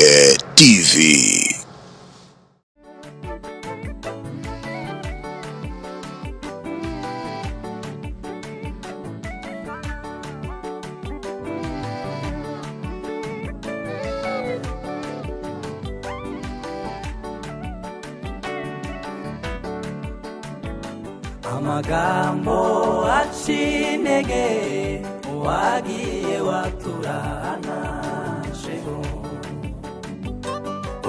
Mwanamke TV. Amagambo achinege wagiye waturana sheho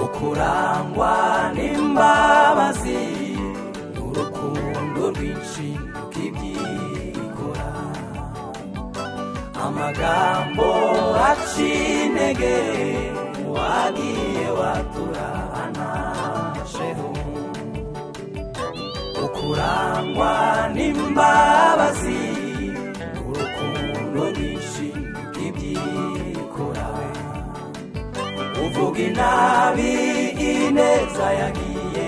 ukurangwa n'imbabazi n'urukundo rwinshi kibyikora. Amagambo achinege wagiye waturana sheho ukurangwa n'imbabazi urukundo rwinshi kibyikora. Uvuga inabi ineza yagiye,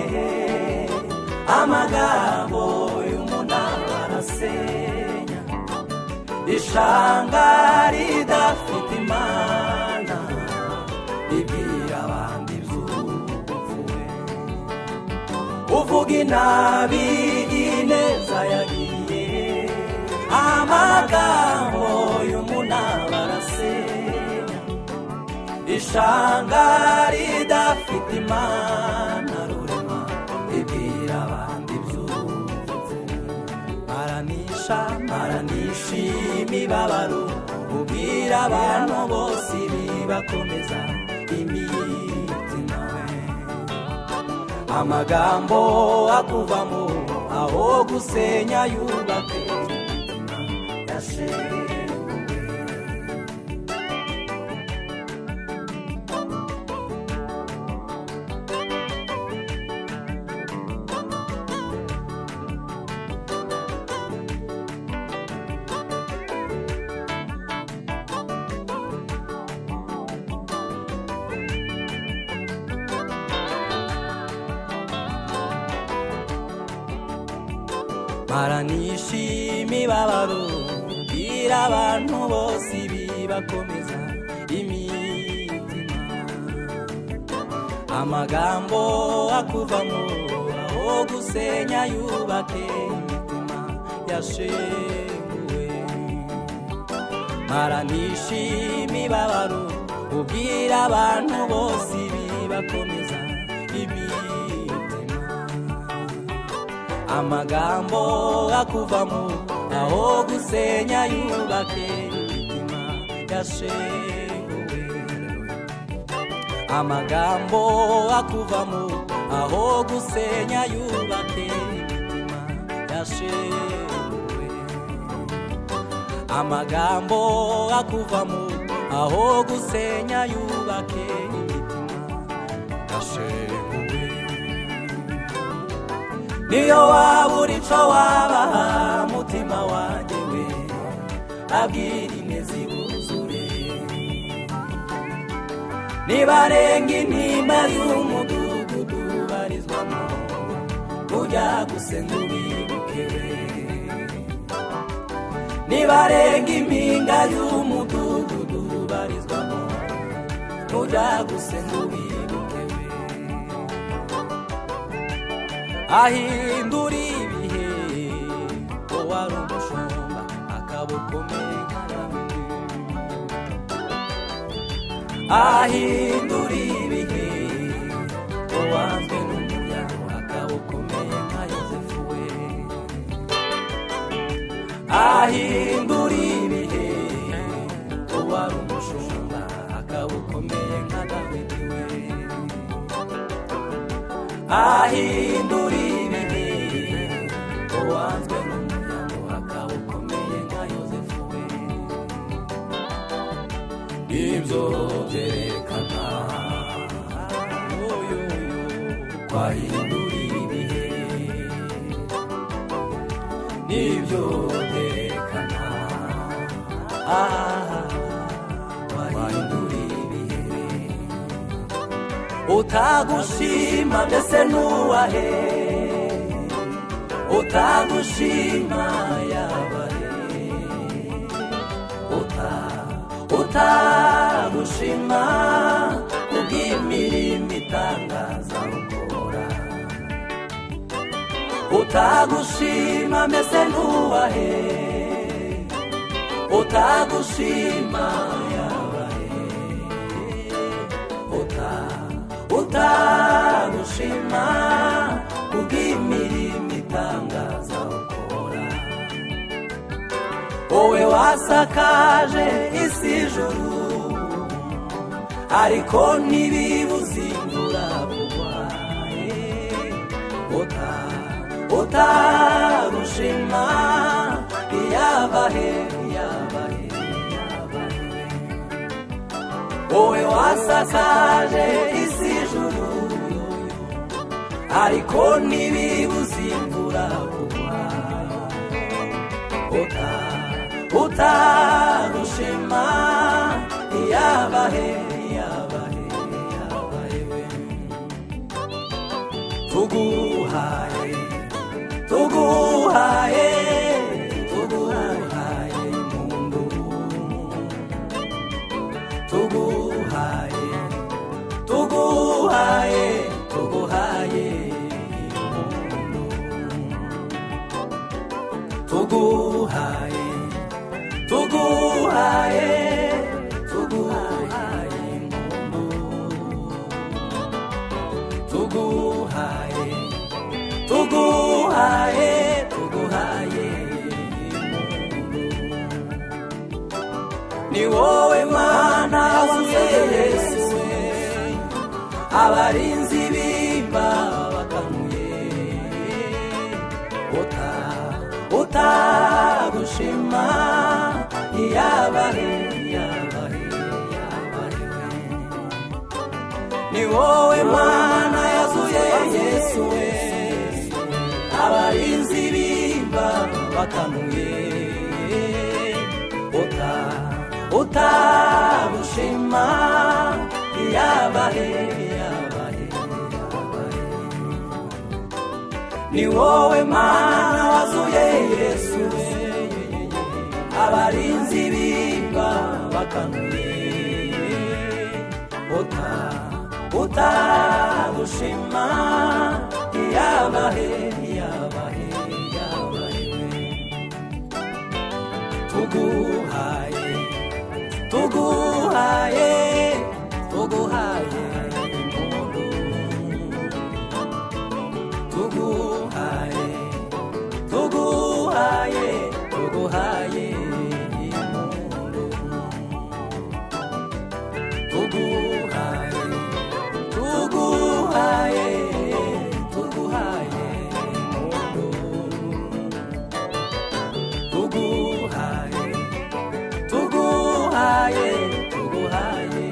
amagambo y'umunara arasenya. Ishanga ridafite imana ribwira abandi iby'ubupfuwe. Uvuga inabi ineza yagiye, amagambo y'umunara arasenya. Ishanga ridafite imana rurema ribwira abandi iby'ubupfuwe. Maranisha imibabaro ubwira abantu bose bibakomeza imitima. Amagambo akuvamo aho gusenya yubake imitima yashenguwe. Maranisha imibabaro ubwira abantu bose bibakomeza imitima. Amagambo akuvamo aho gusenya yubake imitima yashenguwe. Maranisha imibabaro ubwira abantu bose bibakomeza imitima. Amagambo akuvamo aho gusenya yubake imitima yashenguwe. Amagambo akuvamo aho gusenya yubake imitima yashenguwe. Amagambo akuvamo aho gusenya yubake imitima yashenguwe. Niyo wabura ico wabaha mutima wanjye we, abwira ineza ibuzure. Nibarenga intimba y'umudugudu barizwamo, ujya gusenga ubibuke. Nibarenga impinga y'umudugudu barizwamo, ujya gusenga ubibuke. Ahindura ibihe wari umushumba akaboko mekanawe. Ahindura ibihe wanzwe n'umuryango akaboko meka Yozefu we. Ahindura ibihe wari umushumba akaboko meka Dawidi we. Ahindura ibihe wanzwe n'umuryango akawukomeye nka Yozefu we. Ibyo byerekana kwahindura ibihe. Ibyo byerekana kwahindura ibihe. Utagushima mbese nuwahe, utagushima yabahe. utagushima kubw'imi ibitangaza ukora. Utagushima mbese ntuwahe, utagushima yabahe, utagushima kubw'imirimo itangaza ukora. Wowe wasakaje isi ijuru, ariko ntibibuza imvura kugwa. Utagushima yabahe, yabahe, yabahe. Wowe wasakaje isi ijuru, ariko ntibibuza imvura kugwa. Utagushima yabahe, yabahe, yabahe. Tuguhaye, tuguhaye, tuguhaye impundu. Tuguhaye, tuguhaye, tuguhaye impundu. Tuguhaye, tuguhaye, tuguhaye impundu. Tuguhaye, tuguhaye, tuguhaye impundu. Ni wowe Mana wazuye Yesu, abarinzi b'imva bakanuye. Utagushima yabahe, yabahe, yabahe. Ni wowe Mana yazuye Yesu, abarinzi b'imva bakanuye. Utagushima yabahe, yabahe, yabahe. Ni wowe Mana wazuye Yesu, abarinzi b'imva bakanuye. Utagushima yabahe, yabahe, yabahe. Tuguhaye, tuguhaye, tuguhaye impundu. Tuguhaye, tuguhaye, tuguhaye impundu. Tuguhaye, tuguhaye, tuguhaye impundu. Tuguhaye, tuguhaye, tuguhaye.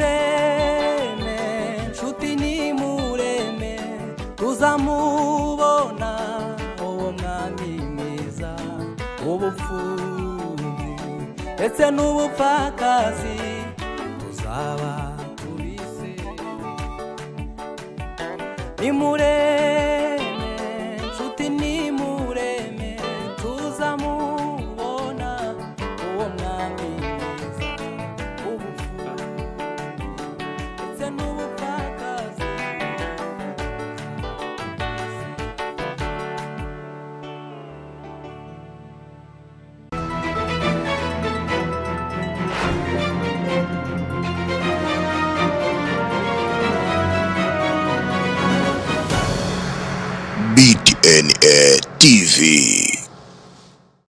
Nimureme nshuti, nimureme tuzamubona uwo mwami mwiza. Ubupfubyi ndetse n'ubupfakazi tuzaba tubise. Nimureme nshuti, nimureme tuzamubona uwo mwami mwiza. BTNA